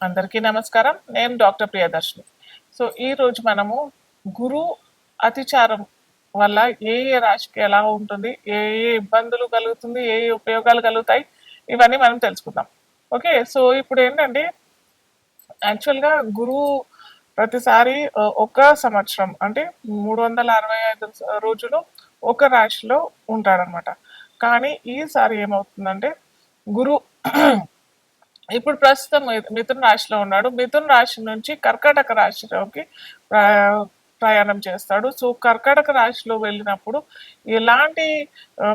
అందరికీ నమస్కారం. నేను డాక్టర్ ప్రియదర్శిని. సో, ఈరోజు మనము గురు అతిచారం వల్ల ఏ రాశికి ఎలా ఉంటుంది? ఏ ఇబ్బందులు కలుగుతుంది? ఉపయోగాలు కలుగుతాయి? ఇవన్నీ మనం తెలుసుకుందాం. ఓకే. సో, ఇప్పుడేంటంటే యాక్చువల్‌గా గురువు ప్రతిసారి ఒక సంవత్సరం అంటే 365 రోజులు ఒక రాశిలో ఉంటాడనమాట. కానీ ఈసారి ఏమవుతుందంటే గురు ఇప్పుడు ప్రస్తుతం మిథున రాశిలో ఉన్నాడు. మిథున రాశి నుంచి కర్కాటక రాశిలోకి ప్రయాణం చేస్తాడు. సో కర్కాటక రాశిలో వెళ్ళినప్పుడు ఎలాంటి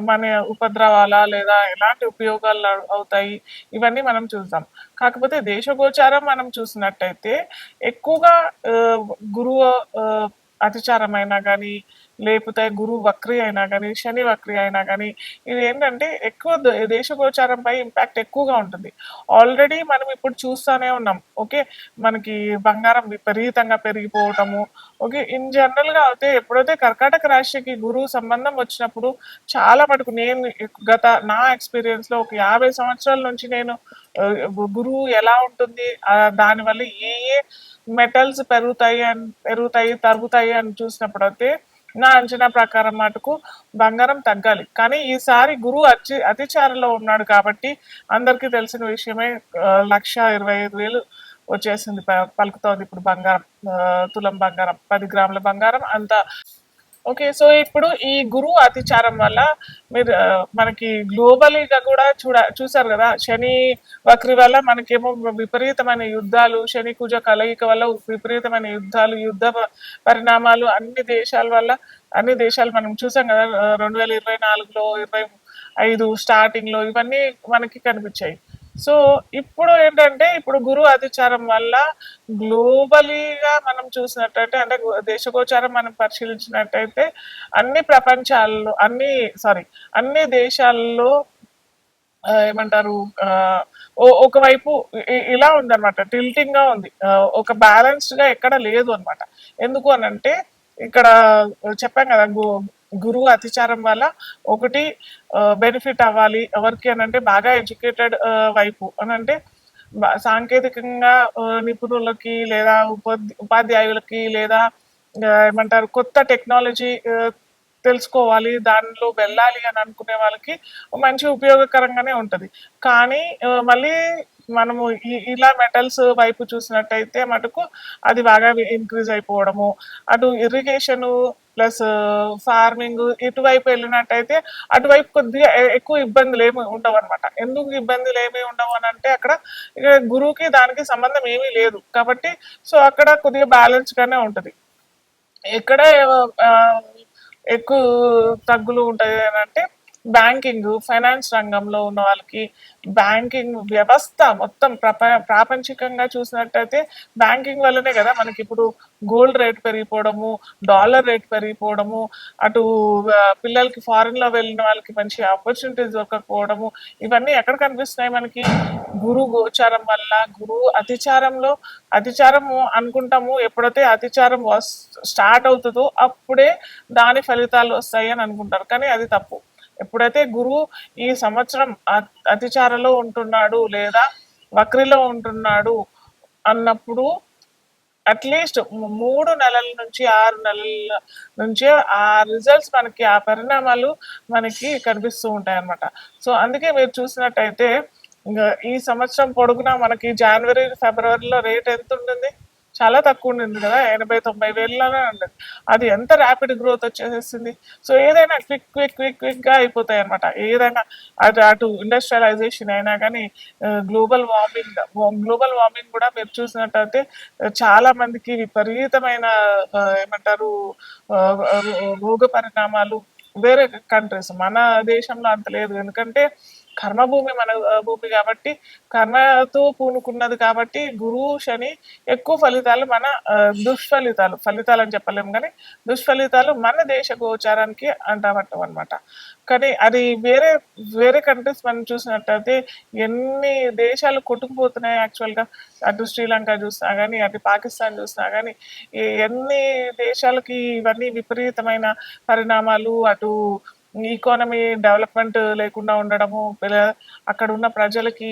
మన ఉపద్రవాల లేదా ఎలాంటి ఉపయోగాలు అవుతాయి ఇవన్నీ మనం చూద్దాం. కాకపోతే దేశగోచారం మనం చూసినట్టయితే ఎక్కువగా గురువు అతిచారం అయినా కానీ లేకపోతే గురువు వక్రి అయినా కానీ శని వక్రి అయినా కానీ ఇది ఏంటంటే ఎక్కువ దేశగోచారంపై ఇంపాక్ట్ ఎక్కువగా ఉంటుంది. ఆల్రెడీ మనం ఇప్పుడు చూస్తూనే ఉన్నాం. ఓకే. మనకి బంగారం విపరీతంగా పెరిగిపోవటము. ఓకే. ఇన్ జనరల్‌గా అయితే ఎప్పుడైతే కర్కాటక రాశికి గురువు సంబంధం వచ్చినప్పుడు చాలా మటుకు నేను నా ఎక్స్‌పీరియన్స్‌లో ఒక 50 సంవత్సరాల నుంచి నేను గురువు ఎలా ఉంటుంది? దానివల్ల ఏ ఏ మెటల్స్ తరుగుతాయి అని చూసినప్పుడైతే నా అంచనా ప్రకారం మటుకు బంగారం తగ్గాలి. కానీ ఈసారి గురువు అతిచారంలో ఉన్నాడు కాబట్టి అందరికీ తెలిసిన విషయమే 1,25,000 వచ్చేసింది పలుకుతోంది ఇప్పుడు బంగారం. తులం బంగారం 10 గ్రాముల బంగారం అంత. ఓకే. సో ఇప్పుడు ఈ గురువు అతిచారం వల్ల మీరు మనకి గ్లోబలీగా కూడా చూసారు కదా! శని వక్రి వల్ల మనకేమో విపరీతమైన యుద్ధాలు, శని కుజ కలయిక వల్ల విపరీతమైన యుద్ధాలు, పరిణామాలు అన్ని దేశాలు మనం చూసాం కదా! 2024లో 25 స్టార్టింగ్‌లో ఇవన్నీ మనకి కనిపించాయి. సో ఇప్పుడు ఏంటంటే ఇప్పుడు గురువు అతిచారం వల్ల గ్లోబలీగా మనం చూసినట్టయితే అంటే దేశగోచారం మనం పరిశీలించినట్టయితే అన్ని దేశాల్లో ఏమంటారు ఒకవైపు ఇలా ఉందన్నమాట. టిల్టింగ్ గా ఉంది. ఒక బ్యాలెన్స్డ్ గా ఎక్కడ లేదు అనమాట. ఎందుకు అనంటే ఇక్కడ చెప్పాం కదా గురువు అతిచారం వల్ల ఒకటి బెనిఫిట్ అవ్వాలి ఎవరికి అనంటే బాగా ఎడ్యుకేటెడ్ వైపు అనంటే సాంకేతికంగా నిపుణులకి లేదా ఉపాధ్యాయులకి లేదా ఏమంటారు కొత్త టెక్నాలజీ తెలుసుకోవాలి దానిలో వెళ్ళాలి అని అనుకునే వాళ్ళకి మంచి ఉపయోగకరంగానే ఉంటది. కానీ మళ్ళీ మనము ఇలా మెటల్స్ వైపు చూసినట్టయితే మటుకు అది బాగా ఇంక్రీజ్ అయిపోవడము, అటు ఇరిగేషన్ ప్లస్ ఫార్మింగ్ ఇటువైపు వెళ్ళినట్టయితే అటువైపు కొద్దిగా ఎక్కువ ఇబ్బందులు ఏమి ఉండవు అనమాట. ఎందుకు ఇబ్బందులు ఏమి ఉండవు అని అంటే అక్కడ గురువుకి దానికి సంబంధం ఏమీ లేదు కాబట్టి సో అక్కడ కొద్దిగా బ్యాలెన్స్ గానే ఉంటది. ఎక్కడ ఎక్కువ తగ్గులు ఉంటాయి అని అంటే బ్యాంకింగ్, ఫైనాన్స్ రంగంలో ఉన్న వాళ్ళకి బ్యాంకింగ్ వ్యవస్థ మొత్తం ప్రాపంచికంగా చూసినట్టయితే బ్యాంకింగ్ వల్లనే కదా మనకి ఇప్పుడు గోల్డ్ రేట్ పెరిగిపోవడము, డాలర్ రేట్ పెరిగిపోవడము, అటు పిల్లలకి ఫారిన్ లో వెళ్ళిన వాళ్ళకి మంచి ఆపర్చునిటీస్ దొరకకపోవడము ఇవన్నీ ఎక్కడ కనిపిస్తున్నాయి మనకి గురు గోచారం వల్ల. గురువు అతిచారము అనుకుంటాము. ఎప్పుడైతే అతిచారం స్టార్ట్ అవుతుందో అప్పుడే దాని ఫలితాలు వస్తాయి అని అనుకుంటారు. కానీ అది తప్పు. ఎప్పుడైతే గురువు ఈ సంవత్సరం అతిచారలో ఉంటున్నాడు లేదా వక్రిలో ఉంటున్నాడు అన్నప్పుడు అట్లీస్ట్ 3 నెలల నుంచి 6 నెలల నుంచి ఆ రిజల్ట్స్ మనకి ఆ పరిణామాలు మనకి కనిపిస్తూ ఉంటాయి అన్నమాట. సో అందుకే మీరు చూసినట్టయితే ఈ సంవత్సరం పొడుగునా మనకి జనవరి, ఫిబ్రవరిలో రేట్ ఎంత ఉంటుంది? చాలా తక్కువ ఉండింది కదా! 80,000-90,000 వేలలోనే ఉండేది. అది ఎంత ర్యాపిడ్ గ్రోత్ వచ్చేసేసింది. సో ఏదైనా క్విక్‌గా అయిపోతాయి అన్నమాట. ఏదైనా అటు ఇండస్ట్రియలైజేషన్ అయినా కానీ గ్లోబల్ వార్మింగ్ కూడా మీరు చూసినట్టయితే చాలా మందికి విపరీతమైన ఏమంటారు రోగ పరిణామాలు వేరే కంట్రీస్, మన దేశంలో అంత లేదు. ఎందుకంటే కర్మభూమి మన భూమి కాబట్టి కర్మతో పూనుకున్నది కాబట్టి గురువు శని ఎక్కువ ఫలితాలు మన ఫలితాలు అని చెప్పలేము కానీ దుష్ఫలితాలు మన దేశ గోచారానికి అంటపట్టం అనమాట. కానీ అది వేరే వేరే కంట్రీస్ మనం చూసినట్టయితే ఎన్ని దేశాలు కొట్టుకుపోతున్నాయి యాక్చువల్గా. అటు శ్రీలంక చూసినా కానీ అటు పాకిస్తాన్ చూసినా కానీ ఎన్ని దేశాలకి ఇవన్నీ విపరీతమైన పరిణామాలు, అటు ఈకానమీ డెవలప్మెంట్ లేకుండా ఉండడము, అక్కడ ఉన్న ప్రజలకి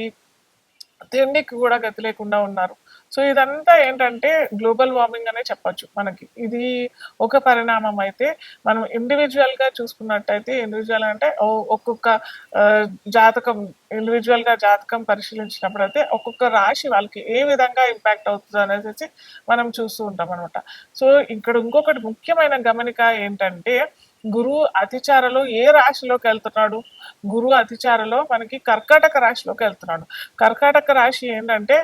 తిండికి కూడా గతి లేకుండా ఉన్నారు. సో, ఇదంతా ఏంటంటే గ్లోబల్ వార్మింగ్ అనే చెప్పొచ్చు మనకి. ఇది ఒక పరిణామం అయితే, మనం ఇండివిడ్యుయల్‌గా చూసుకున్నట్టయితే ఇండివిడ్యువల్ అంటే ఒక్కొక్క ఆహ్, జాతకం ఇండివిడ్యువల్‌గా జాతకం పరిశీలించినప్పుడైతే ఒక్కొక్క రాశి వాళ్ళకి ఏ విధంగా ఇంపాక్ట్ అవుతదనేసేసి మనం చూస్తూ ఉంటామనమాట. సో, ఇక్కడ ఇంకొకటి ముఖ్యమైన గమనిక ఏంటంటే, గురువు అతిచారలో ఏ రాశిలోకెళ్తున్నాడు? గురువు అతిచారలో మనకి కర్కాటక రాశిలోకెళ్తున్నాడు. కర్కాటక రాశి ఏంటంటే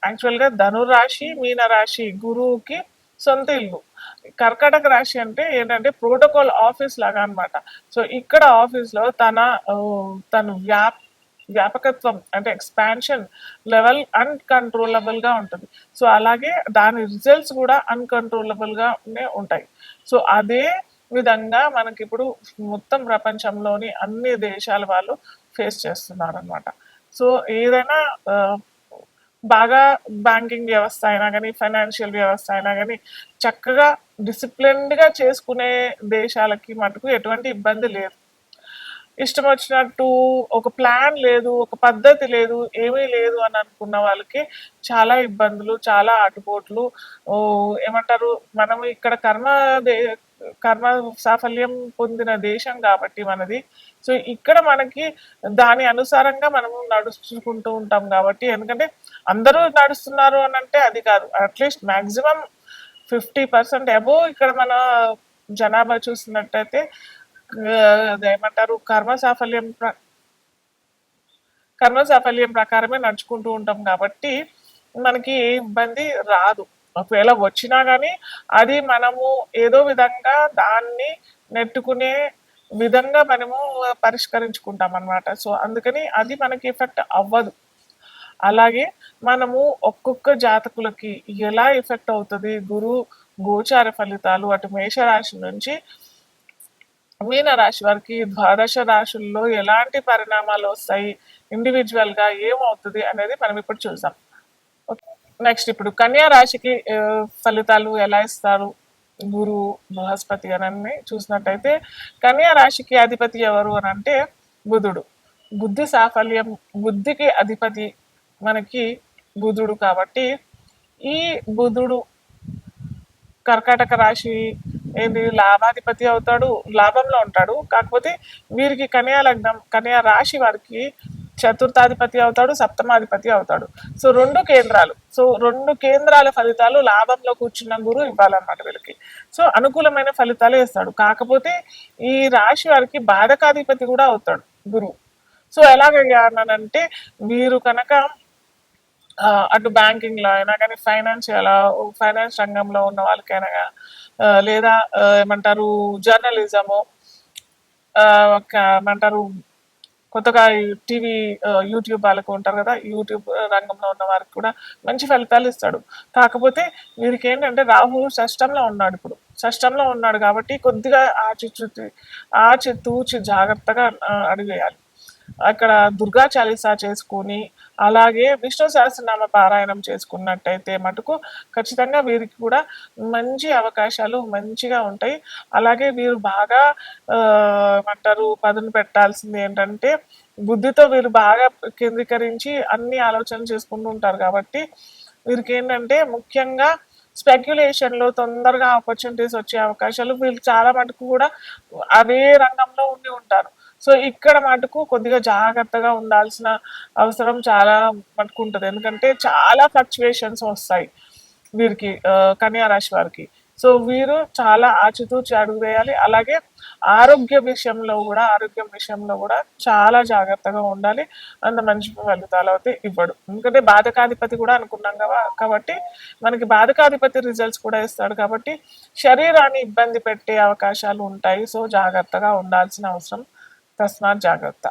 యాక్చువల్‌గా ధనురాశి, మీనరాశి గురువుకి సొంత ఇల్లు. కర్కాటక రాశి అంటే ఏంటంటే ప్రోటోకాల్ ఆఫీస్ లాగా అన్నమాట. సో, ఇక్కడ ఆఫీస్‌లో తను వ్యాపకత్వం అంటే ఎక్స్‌పాన్షన్ లెవెల్ అన్‌కంట్రోలబుల్‌గా ఉంటది. సో, అలాగే దాని రిజల్ట్స్ కూడా అన్‌కంట్రోలబుల్‌గానే ఉంటాయి. సో, అదే విధంగా మనకిప్పుడు మొత్తం ప్రపంచంలోని అన్ని దేశాల వాళ్ళు ఫేస్ చేస్తున్నారనమాట. సో, ఏదైనా బాగా బ్యాంకింగ్ వ్యవస్థ అయినా గానీ, ఫైనాన్షియల్ వ్యవస్థ అయినా గానీ, చక్కగా డిసిప్లిన్డ్‌గా చేసుకునే దేశాలకి మటుకు ఎటువంటి ఇబ్బంది లేదు. ఇష్టం వచ్చినట్టు ఒక ప్లాన్ లేదు, ఒక పద్ధతి లేదు, ఏమీ లేదు అని అనుకున్న వాళ్ళకి చాలా ఇబ్బందులు, చాలా ఆటుపోట్లు ఏమంటారు మనం ఇక్కడ కర్మ సాఫల్యం పొందిన దేశం కాబట్టి మనది. సో, ఇక్కడ మనకి దాని అనుసారంగా మనము నడుచుకుంటూ ఉంటాం కాబట్టి ఎందుకంటే అందరూ నడుస్తున్నారు అనంటే అది కాదు. అట్‌లీస్ట్ మాక్సిమం 50% అబోవ్ ఇక్కడ మన జనాభా చూసినట్టయితే అదేమంటారు కర్మ సాఫల్యం ప్రకారమే నడుచుకుంటూ ఉంటాం కాబట్టి మనకి ఏ ఇబ్బంది రాదు. ఒకవేళ వచ్చినా గానీ అది మనము ఏదో విధంగా దాన్ని నెట్టుకునే విధంగా మనము పరిష్కరించుకుంటాం అన్నమాట. సో, అందుకని అది మనకి ఎఫెక్ట్ అవ్వదు. అలాగే మనము ఒక్కొక్క జాతకులకి ఎలా ఎఫెక్ట్ అవుతది గోచార ఫలితాలు అటు మేషరాశి నుంచి మీనరాశి వారికి ద్వాదశ రాశుల్లో ఎలాంటి పరిణామాలు వస్తాయి, ఇండివిడ్యువల్‌గా ఏమవుతది అనేది మనం ఇప్పుడు చూద్దాం. ఓకే. నెక్స్ట్ ఇప్పుడు కన్యా రాశికి ఫలితాలు ఎలా ఇస్తారు గురువు, బృహస్పతి అని చూసినట్టయితే కన్యా రాశికి అధిపతి ఎవరు అనంటే బుధుడు. బుద్ధి సాఫల్యం, బుద్ధికి అధిపతి మనకి బుధుడు కాబట్టి ఈ బుధుడు కర్కాటక రాశి ఏంది లాభాధిపతి అవుతాడు, లాభంలో ఉంటాడు. కాకపోతే వీరికి కన్యా లగ్నం, కన్యా రాశి వారికి చతుర్థాధిపతి అవుతాడు, సప్తమాధిపతి అవుతాడు. సో 2 కేంద్రాలు. సో 2 కేంద్రాల ఫలితాలు లాభంలో కూర్చున్న గురువు ఇవ్వాలన్నమాట వీళ్ళకి. సో అనుకూలమైన ఫలితాలే ఇస్తాడు. కాకపోతే ఈ రాశి వారికి బాధకాధిపతి కూడా అవుతాడు గురువు. సో ఎలాగయ్యా అన్నానంటే వీరు కనుక అటు బ్యాంకింగ్‌లో అయినా కానీ ఫైనాన్స్ రంగంలో ఉన్న వాళ్ళకైనా లేదా ఏమంటారు జర్నలిజము ఏమంటారు కొత్తగా టీవీ యూట్యూబ్ వాళ్ళకు ఉంటారు కదా యూట్యూబ్ రంగంలో ఉన్న వారికి కూడా మంచి ఫలితాలు ఇస్తాడు. కాకపోతే వీరికి ఏంటంటే రాహు షష్టంలో ఉన్నాడు కాబట్టి కొద్దిగా ఆచితూచి జాగ్రత్తగా అడుగేయాలి. అక్కడ దుర్గా చాలీసా చేసుకొని అలాగే విష్ణు సహస్రనామ పారాయణం చేసుకున్నట్టయితే మటుకు ఖచ్చితంగా వీరికి కూడా మంచి అవకాశాలు మంచిగా ఉంటాయి. అలాగే వీరు బాగా ఏమంటారు పదును పెట్టాల్సింది ఏంటంటే బుద్ధితో వీరు బాగా కేంద్రీకరించి అన్ని ఆలోచనలు చేసుకుంటూ ఉంటారు కాబట్టి వీరికి ఏంటంటే ముఖ్యంగా స్పెక్యులేషన్‌లో తొందరగా ఆపర్చునిటీస్ వచ్చే అవకాశాలు వీళ్ళు చాలా మటుకు కూడా అదే రంగంలో ఉండి ఉంటారు. సో ఇక్కడ మటుకు కొద్దిగా జాగ్రత్తగా ఉండాల్సిన అవసరం చాలా మటుకు ఉంటది. ఎందుకంటే చాలా ఫ్లక్చుయేషన్స్ వస్తాయి వీరికి కన్యా రాశి వారికి. సో వీరు చాలా ఆచితూచి అడుగు వేయాలి. అలాగే ఆరోగ్యం విషయంలో కూడా చాలా జాగ్రత్తగా ఉండాలి. అంత మంచి ఫలితాలు అయితే ఇవ్వడు. ఎందుకంటే బాధకాధిపతి కూడా అనుకున్నాం కాబట్టి మనకి బాధకాధిపతి రిజల్ట్స్ కూడా ఇస్తాడు కాబట్టి శరీరాన్ని ఇబ్బంది పెట్టే అవకాశాలు ఉంటాయి. సో జాగ్రత్తగా ఉండాల్సిన అవసరం తస్మాత్ జాగ్రత్త.